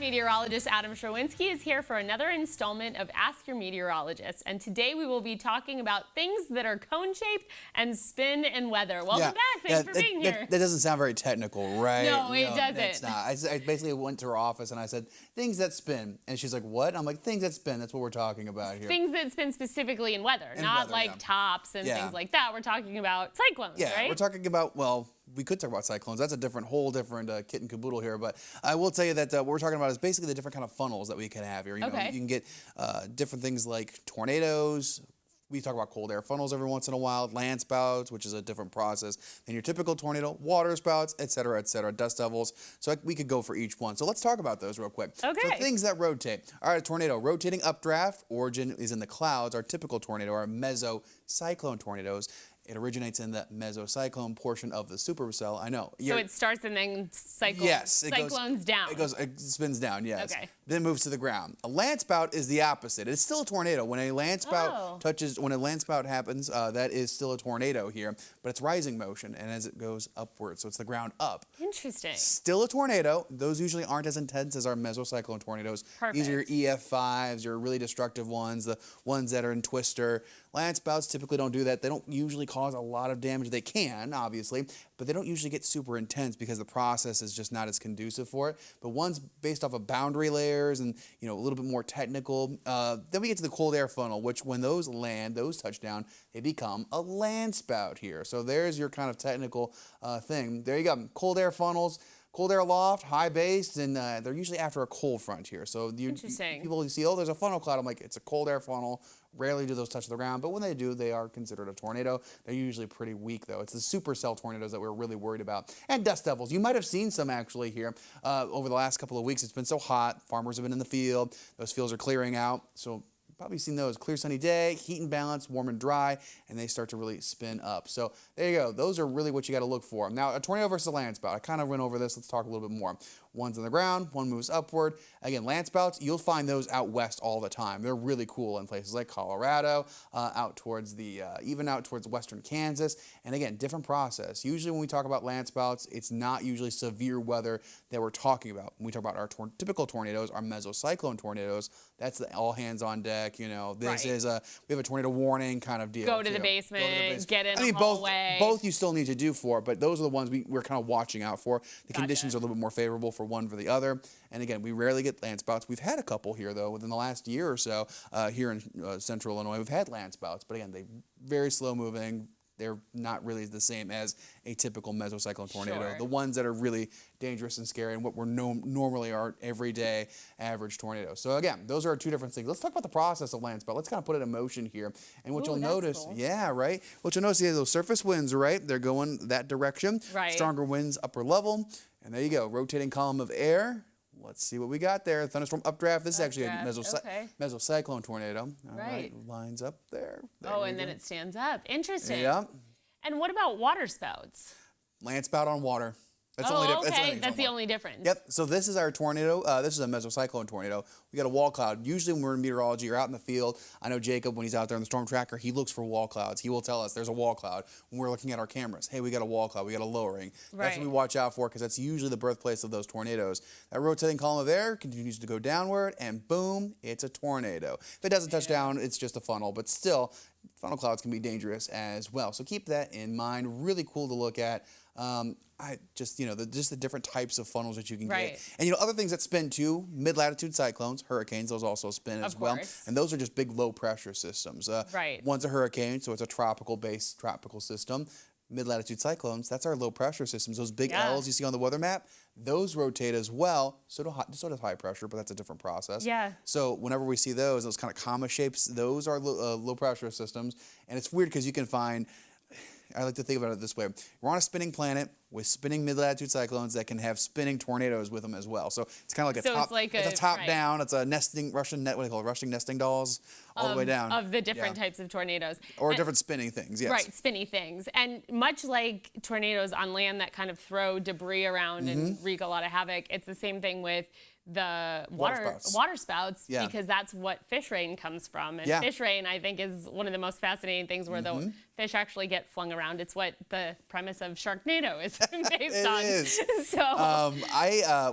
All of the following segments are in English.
Meteorologist Adam Sherwinski is here for another installment of Ask Your Meteorologist. And today we will be talking about things that are cone-shaped and spin in weather. Welcome back. Thanks for being here. That doesn't sound very technical, right? No, it doesn't. It's not. I basically went to her office and I said, things that spin. And she's like, what? I'm like, things that spin. That's what we're talking about here. Things that spin specifically in weather, not like tops and things like that. We're talking about cyclones, right? We're talking about, well, we could talk about cyclones. That's a whole different kit and caboodle here. But I will tell you that what we're talking about is basically the different kind of funnels that we can have here. You know, you can get different things like tornadoes. We talk about cold air funnels every once in a while, landspouts, which is a different process than your typical tornado, water spouts, et cetera, dust devils. So we could go for each one. So let's talk about those real quick. Okay. So things that rotate. All right, a tornado, rotating updraft, origin is in the clouds. Our typical tornado, our mesocyclone tornadoes. It originates in the mesocyclone portion of the supercell. I know. So it starts and then cyclones down. It spins down, yes. Okay. Then moves to the ground. A landspout is the opposite. It's still a tornado. When a landspout happens, that is still a tornado here, but it's rising motion, and as it goes upwards, so it's the ground up. Interesting. Still a tornado. Those usually aren't as intense as our mesocyclone tornadoes. Perfect. These are your EF5s, your really destructive ones, the ones that are in twister. Landspouts typically don't do that. They don't usually cause a lot of damage. They can, obviously, but they don't usually get super intense because the process is just not as conducive for it. But ones based off of boundary layers and, you know, a little bit more technical. Then we get to the cold air funnel, which when those land, those touch down, they become a landspout here. So there's your kind of technical thing. There you go. Cold air funnels. Cold air loft, high base, and they're usually after a cold front here. So people you see, oh, there's a funnel cloud. I'm like, it's a cold air funnel. Rarely do those touch the ground, but when they do, they are considered a tornado. They're usually pretty weak, though. It's the supercell tornadoes that we're really worried about. And dust devils. You might have seen some actually here over the last couple of weeks. It's been so hot. Farmers have been in the field. Those fields are clearing out. So probably seen those. Clear sunny day, heat and balance, warm and dry, and they start to really spin up. So there you go. Those are really what you got to look for. Now, a tornado versus a landspout. I kind of went over this. Let's talk a little bit more. One's on the ground, one moves upward. Again, landspouts, you'll find those out west all the time. They're really cool in places like Colorado, out towards even out towards western Kansas. And again, different process. Usually when we talk about landspouts, it's not usually severe weather that we're talking about. When we talk about our typical tornadoes, our mesocyclone tornadoes, that's the all hands on deck. You know, this is we have a tornado warning kind of deal. Go to the basement, get in the hallway. Both you still need to do for, but those are the ones we're kind of watching out for. The conditions are a little bit more favorable for one for the other. And again, we rarely get landspouts. We've had a couple here, though, within the last year or so here in central Illinois. We've had landspouts, but again, they're very slow moving. They're not really the same as a typical mesocyclone tornado. Sure. The ones that are really dangerous and scary and what we're normally are everyday average tornadoes. So again, those are two different things. Let's talk about the process of landspout. Let's kind of put it in motion here. And what you'll notice, what you'll notice is those surface winds, right? They're going that direction. Right. Stronger winds, upper level. And there you go, rotating column of air. Let's see what we got there. Thunderstorm updraft. This is actually a mesocyclone tornado. All right. Lines up there. And then it stands up. Interesting. Yeah. And what about water spouts? Landspout on water. That's That's the only difference. Yep. So this is our tornado. This is a mesocyclone tornado. We got a wall cloud. Usually when we're in meteorology, you're out in the field. I know Jacob, when he's out there on the storm tracker, he looks for wall clouds. He will tell us there's a wall cloud when we're looking at our cameras. Hey, we got a wall cloud. We got a lowering. That's what we watch out for because that's usually the birthplace of those tornadoes. That rotating column of air continues to go downward, and boom, it's a tornado. If it doesn't touch down, it's just a funnel. But still, funnel clouds can be dangerous as well. So keep that in mind. Really cool to look at. Just the different types of funnels that you can get. And other things that spin too, mid-latitude cyclones, hurricanes, those also spin as well. And those are just big low pressure systems. One's a hurricane, so it's a tropical system. Mid-latitude cyclones, that's our low pressure systems. Those big L's you see on the weather map, those rotate as well. So does high pressure, but that's a different process. Yeah. So whenever we see those kind of comma shapes, those are low pressure systems. And it's weird because you can find, I like to think about it this way. We're on a spinning planet with spinning mid-latitude cyclones that can have spinning tornadoes with them as well. So it's kind of like a top down. It's a nesting Russian nesting dolls all the way down. Of the different types of tornadoes. Or different spinning things, yes. Right, spinny things. And much like tornadoes on land that kind of throw debris around and wreak a lot of havoc, it's the same thing with the water spouts because that's what fish rain comes from. And fish rain, I think, is one of the most fascinating things where the fish actually get flung around. It's what the premise of Sharknado is based on. It is. So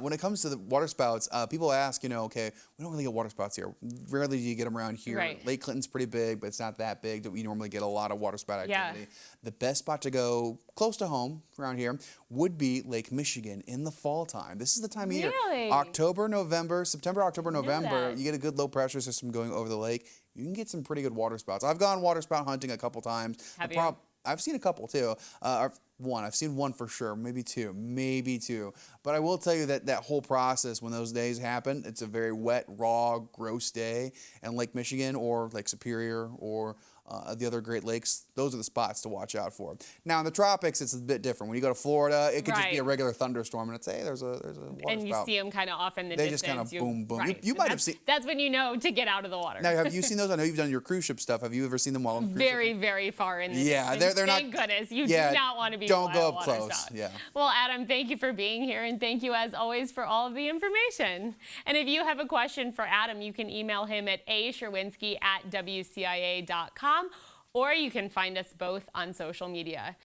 when it comes to the waterspouts, people ask, okay, we don't really get waterspouts here. Rarely do you get them around here. Right. Lake Clinton's pretty big, but it's not that big that we normally get a lot of waterspout activity. Yeah. The best spot to go close to home around here would be Lake Michigan in the fall time. This is the time of year. Really? September, October, November, that. you get a good low pressure system going over the lake. You can get some pretty good waterspouts. I've gone waterspout hunting a couple times. Have you? I've seen a couple too. I've seen one for sure, maybe two. But I will tell you that whole process, when those days happen, it's a very wet, raw, gross day. And Lake Michigan or Lake Superior or the other Great Lakes, those are the spots to watch out for. Now in the tropics, it's a bit different. When you go to Florida, it could just be a regular thunderstorm, and it's, hey, there's a waterspout. And you see them kind of off in the distance. They distance. just kind of boom, boom. Right. You might have seen. That's when you know to get out of the water. Now, have you seen those? I know you've done your cruise ship stuff. Have you ever seen them while on cruise Very, ship? very far in the Yeah, distance. they're not. Thank goodness. You Yeah, do not want to be don't go up water close. spout. Yeah. Well, Adam, thank you for being here, and thank you as always for all of the information. And if you have a question for Adam, you can email him at Sherwinski@WCIA.com, or you can find us both on social media.